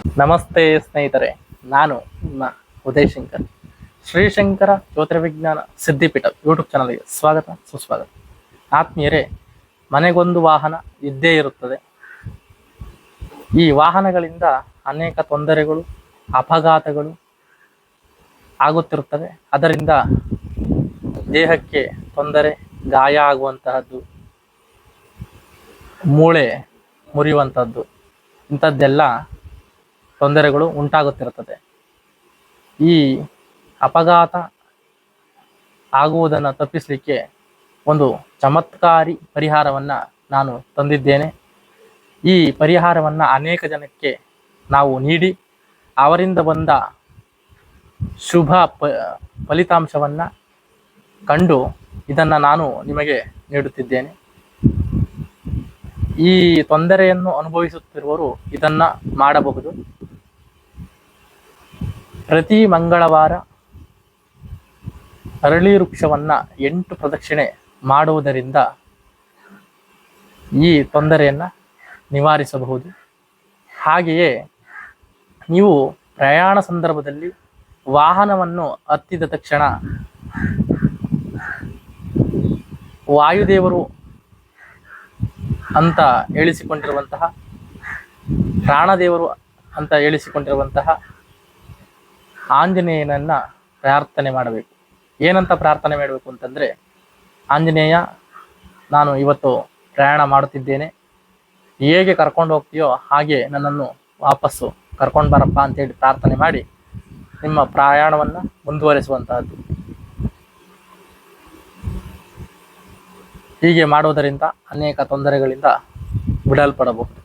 ನಮಸ್ತೆ ಸ್ನೇಹಿತರೆ, ನಾನು ನಿಮ್ಮ ಉದಯ್ ಶಂಕರ್. ಶ್ರೀಶಂಕರ ಜ್ಯೋತಿರ್ವಿಜ್ಞಾನ ಸಿದ್ಧಿಪೀಠ ಯೂಟ್ಯೂಬ್ ಚಾನಲ್ಗೆ ಸ್ವಾಗತ ಸುಸ್ವಾಗತ. ಆತ್ಮೀಯರೇ, ಮನೆಗೊಂದು ವಾಹನ ಇದ್ದೇ ಇರುತ್ತದೆ. ಈ ವಾಹನಗಳಿಂದ ಅನೇಕ ತೊಂದರೆಗಳು, ಅಪಘಾತಗಳು ಆಗುತ್ತಿರುತ್ತವೆ. ಅದರಿಂದ ದೇಹಕ್ಕೆ ತೊಂದರೆ, ಗಾಯ ಆಗುವಂತಹದ್ದು, ಮೂಳೆ ಮುರಿಯುವಂಥದ್ದು, ಇಂಥದ್ದೆಲ್ಲ ತೊಂದರೆಗಳು ಉಂಟಾಗುತ್ತಿರುತ್ತದೆ. ಈ ಅಪಘಾತ ಆಗುವುದನ್ನು ತಪ್ಪಿಸಲಿಕ್ಕೆ ಒಂದು ಚಮತ್ಕಾರಿ ಪರಿಹಾರವನ್ನು ನಾನು ತಂದಿದ್ದೇನೆ. ಈ ಪರಿಹಾರವನ್ನು ಅನೇಕ ಜನಕ್ಕೆ ನಾವು ನೀಡಿ ಅವರಿಂದ ಬಂದ ಶುಭ ಫಲಿತಾಂಶವನ್ನು ಕಂಡು ಇದನ್ನು ನಾನು ನಿಮಗೆ ನೀಡುತ್ತಿದ್ದೇನೆ. ಈ ತೊಂದರೆಯನ್ನು ಅನುಭವಿಸುತ್ತಿರುವವರು ಇದನ್ನು ಮಾಡಬಹುದು. ಪ್ರತಿ ಮಂಗಳವಾರ ಅರಳಿ ವೃಕ್ಷವನ್ನು 8 ಪ್ರದಕ್ಷಿಣೆ ಮಾಡುವುದರಿಂದ ಈ ತೊಂದರೆಯನ್ನು ನಿವಾರಿಸಬಹುದು. ಹಾಗೆಯೇ ನೀವು ಪ್ರಯಾಣ ಸಂದರ್ಭದಲ್ಲಿ ವಾಹನವನ್ನು ಹತ್ತಿದ ತಕ್ಷಣ ವಾಯುದೇವರು ಅಂತ ಹೇಳಿಸಿಕೊಂಡಿರುವಂತಹ, ಪ್ರಾಣದೇವರು ಅಂತ ಹೇಳಿಸಿಕೊಂಡಿರುವಂತಹ ಆಂಜನೇಯನನ್ನ ಪ್ರಾರ್ಥನೆ ಮಾಡಬೇಕು. ಏನಂತ ಪ್ರಾರ್ಥನೆ ಮಾಡಬೇಕು ಅಂತಂದರೆ, ಆಂಜನೇಯ, ನಾನು ಇವತ್ತು ಪ್ರಯಾಣ ಮಾಡುತ್ತಿದ್ದೇನೆ, ಹೇಗೆ ಕರ್ಕೊಂಡು ಹೋಗ್ತೀಯೋ ಹಾಗೆ ನನ್ನನ್ನು ವಾಪಸ್ಸು ಕರ್ಕೊಂಡು ಬರಪ್ಪ ಅಂತೇಳಿ ಪ್ರಾರ್ಥನೆ ಮಾಡಿ ನಿಮ್ಮ ಪ್ರಯಾಣವನ್ನು ಮುಂದುವರಿಸುವಂತಹದ್ದು. ಹೀಗೆ ಮಾಡುವುದರಿಂದ ಅನೇಕ ತೊಂದರೆಗಳಿಂದ ಬಿಡಲ್ಪಡಬಹುದು.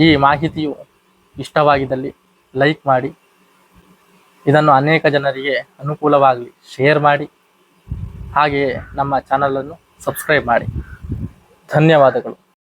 ಈ ಮಾಹಿತಿಯು ಇಷ್ಟವಾಗಿದ್ದಲ್ಲಿ ಲೈಕ್ ಮಾಡಿ, ಇದನ್ನು ಅನೇಕ ಜನರಿಗೆ ಅನುಕೂಲವಾಗಲಿ ಶೇರ್ ಮಾಡಿ, ಹಾಗೆಯೇ ನಮ್ಮ ಚಾನಲನ್ನು ಸಬ್ಸ್ಕ್ರೈಬ್ ಮಾಡಿ. ಧನ್ಯವಾದಗಳು.